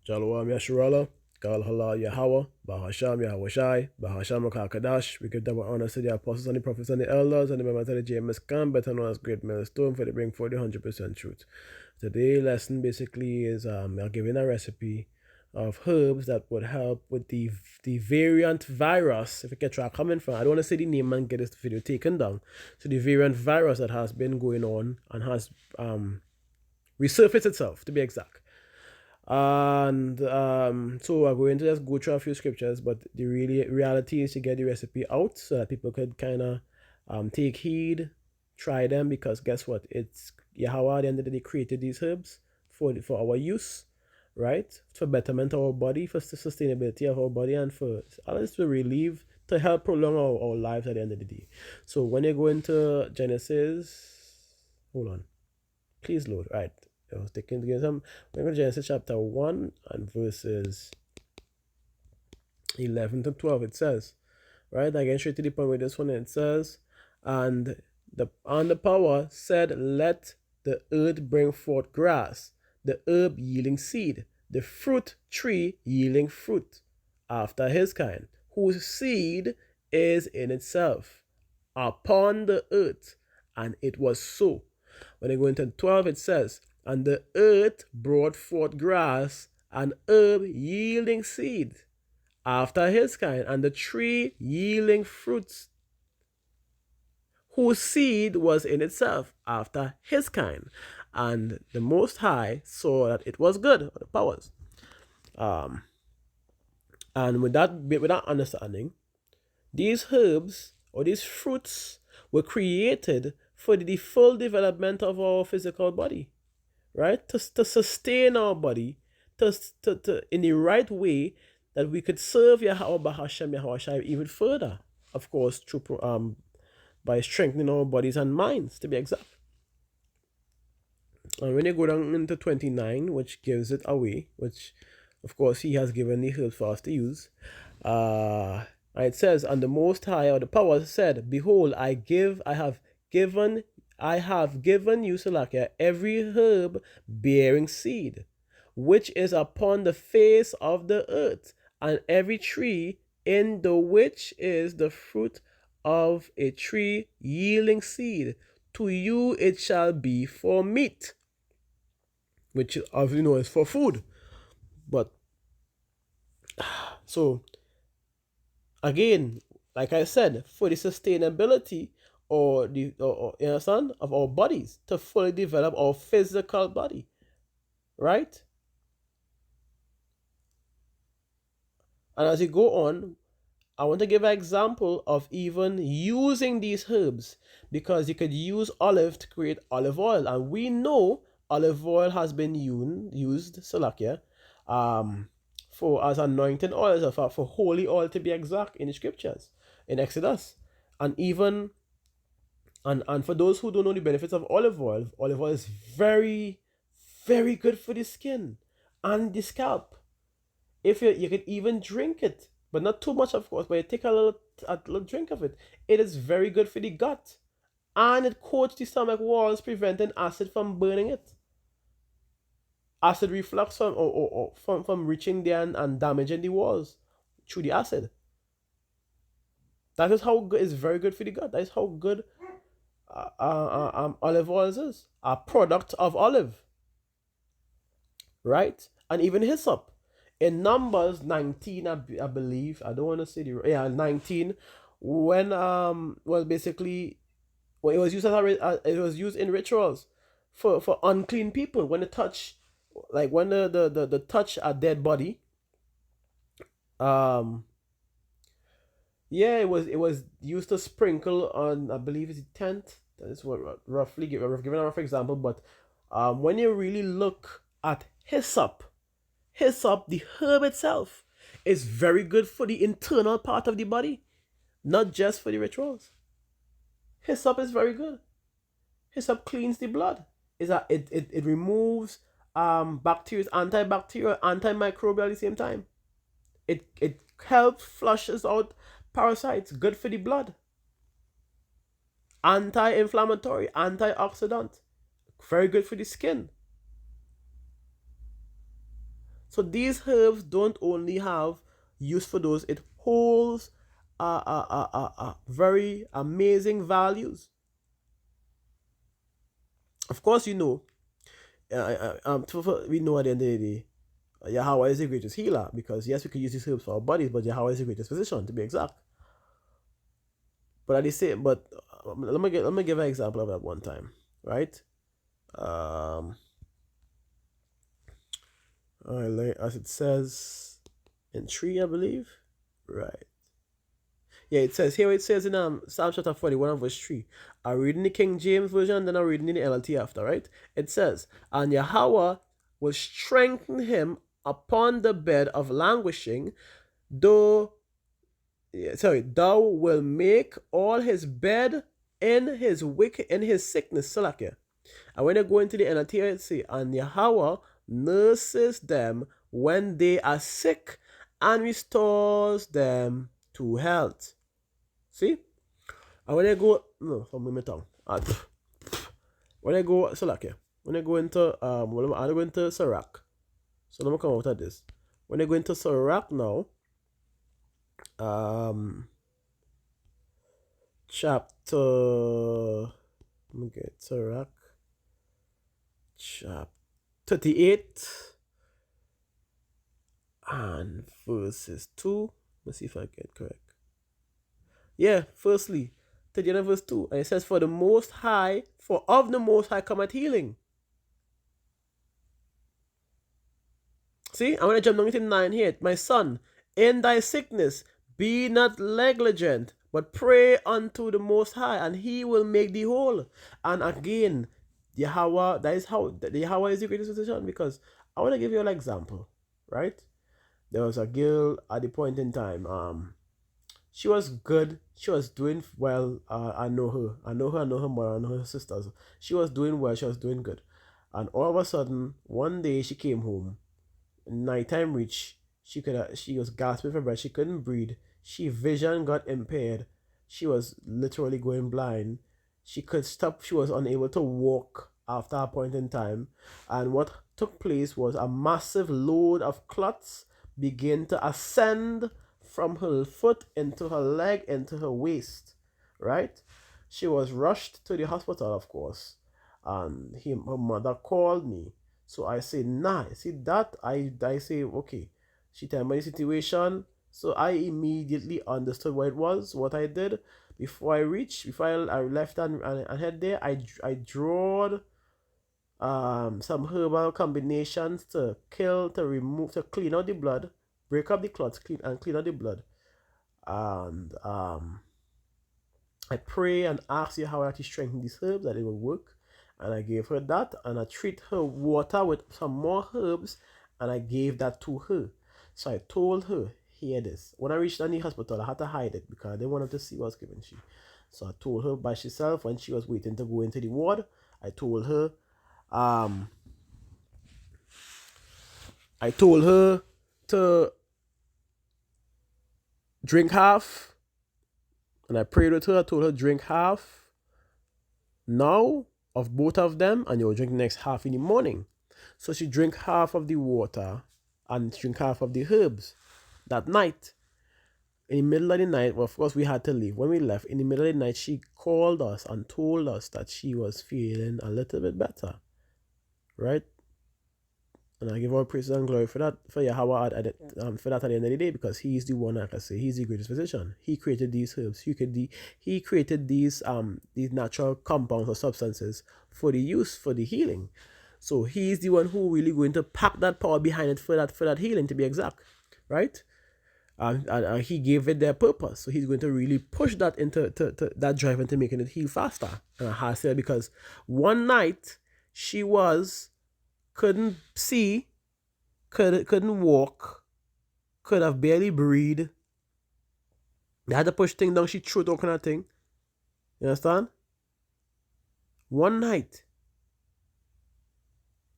Shalom Yasharallah, Kal Halal Yahweh, Bahasham Yahweh Shai, Bahasham Kadash. We give double honors to the apostles and the prophets and the elders and the members of the JMS camp, better known as Great Millstone, for they bring forth the 100% truth. Today's lesson basically is I'm giving a recipe of herbs that would help with the variant virus. If you get where I'm coming from, I don't want to say the name and get this video taken down. So the variant virus that has been going on and has resurfaced itself, to be exact. And so we're going to just go through a few scriptures, but the reality is to get the recipe out so that people could kind of take heed, try them, because guess what? It's Yahweh at the end of the day created these herbs for our use, right? For betterment of our body, for the sustainability of our body, and for others to relieve, to help prolong our lives at the end of the day. So when you go into Genesis, hold on, please load, right? I was taking to get some. We're going to Genesis chapter 1 and verses 11 to 12. It says, right? Again, straight to the point with this one. It says, and the power said, let the earth bring forth grass, the herb yielding seed, the fruit tree yielding fruit after his kind, whose seed is in itself upon the earth. And it was so. When I go into 12, it says, and the earth brought forth grass and herb yielding seed after his kind, and the tree yielding fruits, whose seed was in itself after his kind. And the Most High saw that it was good, the powers. And with that understanding, these herbs or these fruits were created for the full development of our physical body, right? To sustain our body, to in the right way, that we could serve Yahweh Bahashem Yahweh Shai even further. Of course, through by strengthening our bodies and minds, to be exact. And when you go down into 29, which gives it away, which of course he has given the herbs for us to use. It says, and the Most High or the power said, behold, I have given you, Salakia, every herb bearing seed, which is upon the face of the earth, and every tree in the which is the fruit of a tree yielding seed. To you it shall be for meat, which as you know is for food. But so again, like I said, for the sustainability or you understand, of our bodies, to fully develop our physical body, right? And as you go on, I want to give an example of even using these herbs, because you could use olive to create olive oil, and we know olive oil has been used, Salakia, for as anointing oil, for holy oil to be exact, in the scriptures, in Exodus, and even and for those who don't know the benefits of olive oil is very, very good for the skin and the scalp. If you could even drink it, but not too much, of course, but you take a little drink of it. It is very good for the gut, and it coats the stomach walls, preventing acid from burning it. Acid reflux from reaching there and damaging the walls through the acid. That is how good. It's very good for the gut. That is how good olive oil is. A product of olive, right? And even hyssop. In Numbers 19, I believe, I don't want to say 19, when basically, when it was used it was used in rituals for unclean people, when they touch, like when the touch a dead body. It was used to sprinkle on, I believe it's a tent. That is what roughly giving a rough example. But when you really look at hyssop, the herb itself, is very good for the internal part of the body, not just for the rituals. Hyssop is very good. Hyssop cleans the blood. It removes bacteria, antibacterial, antimicrobial at the same time. It helps flushes out parasites, good for the blood. Anti-inflammatory, antioxidant, very good for the skin. So these herbs don't only have use for those, it holds very amazing values. Of course, you know, we know at the end of the day, Yahweh is the greatest healer, because yes, we can use these herbs for our bodies, but Yahweh is the greatest physician, to be exact. But at the same, but let me give an example of that one time, right? As it says in 3, I believe, right? Yeah, it says here. It says in Psalm chapter 41 verse 3. I'm reading the King James version, then I'm reading in the LT after, right? It says, "And Yahweh will strengthen him upon the bed of languishing, thou will make all his bed in his sickness." Salakia. And when I go into the NLT, it say, "And Yahweh nurses them when they are sick and restores them to health." See? And when I go, no, from my tongue. When I go, Salakia. When I go into, I go into Sirach. So let me come out of this. When I go into Sirach now, chapter, let me get Sirach, chapter 38 and verses 2. Let's see if I get correct. Yeah, firstly, 38 verse 2. And it says, for of the Most High cometh healing. See, I want to jump down to 9 here. My son, in thy sickness, be not negligent, but pray unto the Most High, and he will make thee whole. And again, Yahweh, that is how the Yahweh is the greatest physician, because I want to give you an example, right? There was a girl at the point in time, she was good, she was doing well. I know her mother, I know her sisters. She was doing well, she was doing good. And all of a sudden, one day she came home, nighttime reached, she was gasping for breath, she couldn't breathe, she vision got impaired, she was literally going blind, she was unable to walk after a point in time. And what took place was a massive load of clots began to ascend from her foot into her leg into her waist, right? She was rushed to the hospital, of course, and her mother called me. So I say, nah, see that? I say, okay. She told me the situation. So I immediately understood what it was, what I did. Before I left and head there, I drawed some herbal combinations to clean out the blood, break up the clots, clean out the blood. And I pray and ask you how I to strengthen these herbs, that it will work. And I gave her that, and I treat her water with some more herbs, and I gave that to her. So I told her, hear this. When I reached the hospital, I had to hide it because I didn't want her to see what I was giving she. So I told her by herself when she was waiting to go into the ward. I told her to drink half, and I prayed with her. I told her drink half now of both of them, and you'll drink the next half in the morning. So she drank half of the water and drink half of the herbs that night. In the middle of the night, well, of course, we had to leave. When we left, in the middle of the night, she called us and told us that she was feeling a little bit better, right? And I give all praise and glory for that, for Yahweh for that at the end of the day, because he's the one, like I say, he's the greatest physician. He created these herbs. He created these natural compounds or substances for the use, for the healing. So he's the one who really going to pack that power behind it for that healing, to be exact, right? And he gave it their purpose. So he's going to really push that into that drive into making it heal faster. And I said, because one night she couldn't see, couldn't walk, could have barely breathed. They had to push things down, she threw all kind of thing. You understand? One night.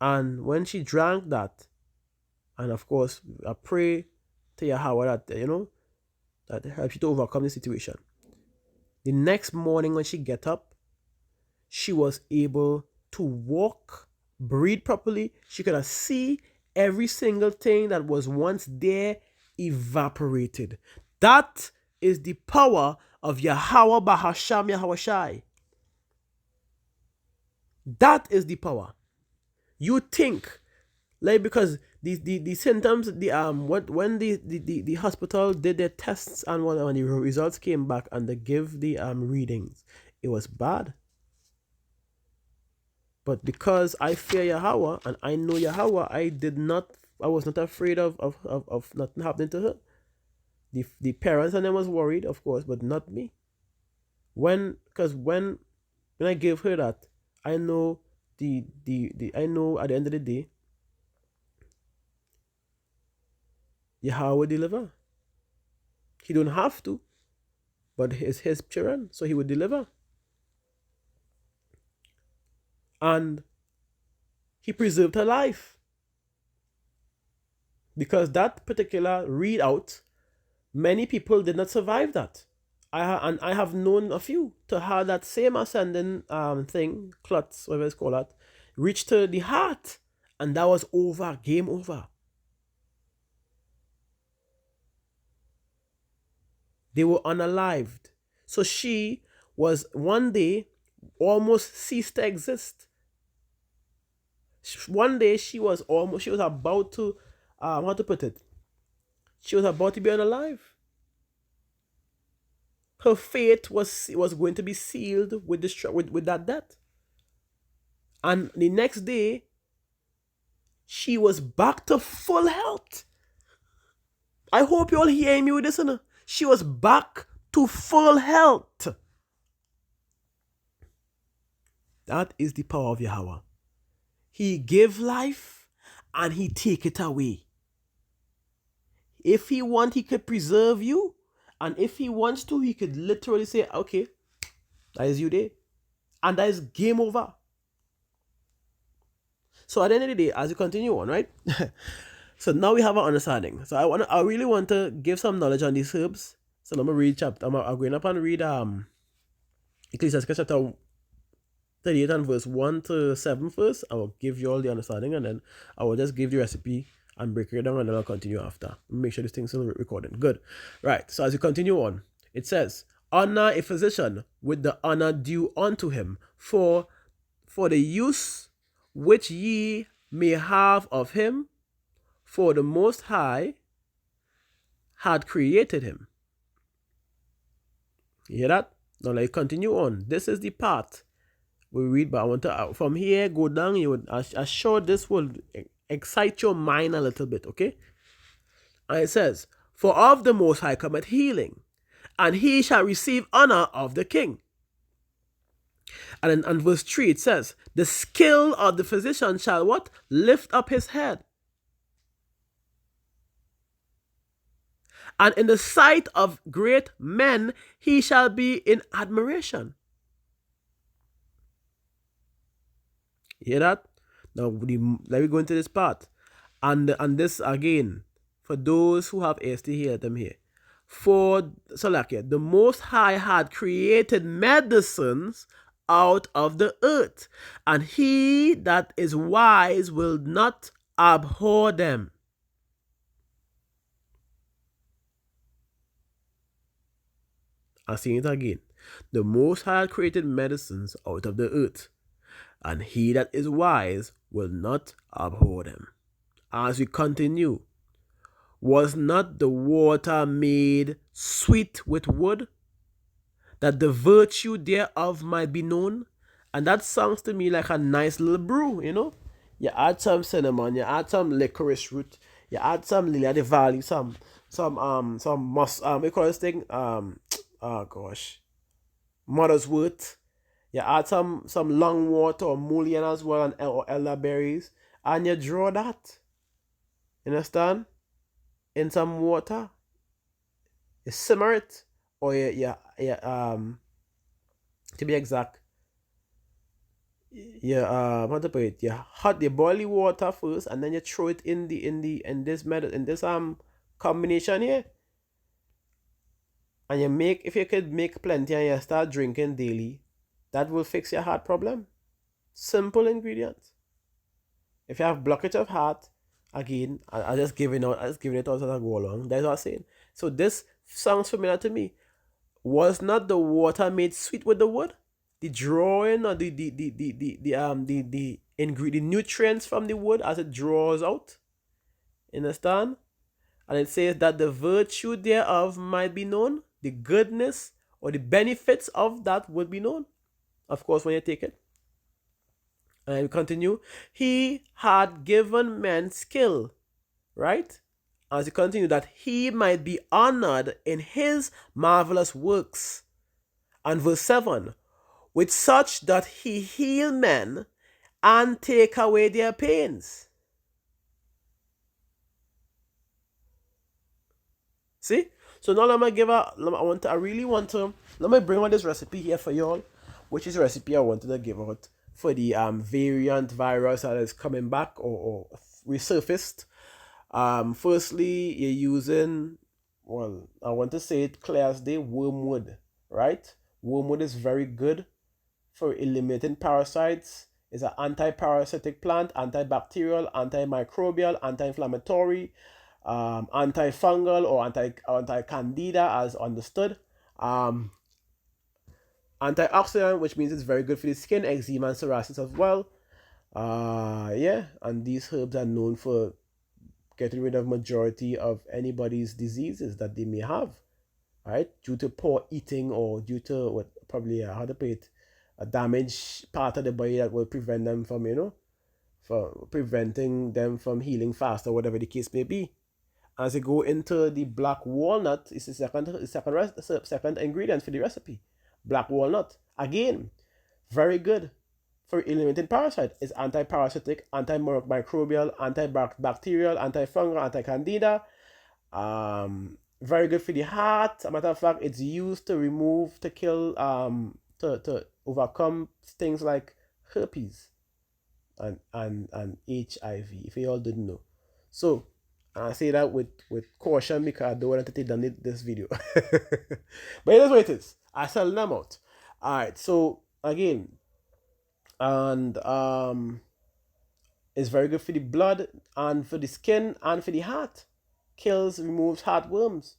And when she drank that, and of course, I pray to Yahweh that, that helps you to overcome the situation. The next morning when she get up, she was able to walk, breathe properly. She could see every single thing that was once there evaporated. That is the power of Yahweh Bahasham Yahweh Shai. That is the power. You think, like, because the symptoms, when the hospital did their tests and when the results came back and they give the readings, it was bad. But because I fear Yahweh and I know Yahweh, I was not afraid of nothing happening to her. The parents and them was worried, of course, but not me. Because when I gave her that, I know I know at the end of the day, Yahweh will deliver. He don't have to, but it's his children, so he would deliver. And he preserved her life. Because that particular readout, many people did not survive that. I have known a few to have that same ascending thing, clots, whatever it's called that, reach to the heart. And that was over, game over. They were unalived. So she was one day almost ceased to exist. One day she was about to, how to put it? She was about to be unalive. Her fate was going to be sealed with that death. And the next day, she was back to full health. I hope you all hear me with this, you know? She was back to full health. That is the power of Yahweh. He give life and he take it away. If he want, he could preserve you. And if he wants to, he could literally say, okay, that is you there. And that is game over. So at the end of the day, as you continue on, right? So now we have an understanding. So I really want to give some knowledge on these herbs. So let me read chapter. I'm going up and read Ecclesiasticus chapter 38 and verse 1 to 7 first. I will give you all the understanding and then I will just give the recipe and break it down and then I'll continue after. Make sure this thing's still recording. Good. Right. So as you continue on, it says, honor a physician with the honor due unto him for the use which ye may have of him, for the Most High had created him. You hear that? Now let's continue on. This is the part we read, but I want to, from here, go down. I'm sure this will excite your mind a little bit, okay? And it says, for of the Most High cometh healing, and he shall receive honor of the king. And in verse 3 it says, the skill of the physician shall what? Lift up his head. And in the sight of great men he shall be in admiration. Hear that? Now let me go into this part. And this again, for those who have ears to hear them here. The Most High had created medicines out of the earth, and he that is wise will not abhor them. I'll say it again. The Most High had created medicines out of the earth, and he that is wise will not abhor them. As we continue, was not the water made sweet with wood, that the virtue thereof might be known? And that sounds to me like a nice little brew, you know? You add some cinnamon, you add some licorice root, you add some lily of the valley, some we call this thing, mother's wort. You add some lungwort or mullein as well, and or elderberries, and you draw that. You understand? In some water. You simmer it, or to be exact, you how to put it? You boil the water first, and then you throw it in this combination here. And if you could make plenty and you start drinking daily, that will fix your heart problem. Simple ingredients. If you have blockage of heart Again, I just giving it out as I go along. That's what I'm saying. So this sounds familiar to me. Was not the water made sweet with the wood? The drawing or the nutrients from the wood as it draws out. Understand? And it says that the virtue thereof might be known, the goodness or the benefits of that would be known. Of course, when you take it. And we continue. He had given men skill, right? As you continue, that he might be honored in his marvelous works. And verse 7, with such that he heal men and take away their pains. See? So now let me give a, I really want to, let me bring on this recipe here for y'all, which is a recipe I wanted to give out for the variant virus that is coming back or resurfaced. Firstly, you're using, well, I want to say it clear as day, wormwood, right? Wormwood is very good for eliminating parasites. It's an anti-parasitic plant, antibacterial, antimicrobial, anti-inflammatory, antifungal or anti-candida as understood. Antioxidant, which means it's very good for the skin, eczema and psoriasis as well. Yeah, and these herbs are known for getting rid of majority of anybody's diseases that they may have, right? Due to poor eating or due to what probably how to put it, a damaged part of the body that will prevent them from, for preventing them from healing faster, whatever the case may be. As you go into the black walnut, it's the second ingredient for the recipe. Black walnut, again, very good for eliminating parasite. It's anti-parasitic, antimicrobial, antibacterial, antifungal, anti-candida. Very good for the heart. As a matter of fact, it's used to remove, to kill, to overcome things like herpes and HIV, if you all didn't know. So I say that with caution because I don't want to take down this video. But it is what it is. I sell them out. Alright, so again, and it's very good for the blood and for the skin and for the heart. Kills, removes heartworms.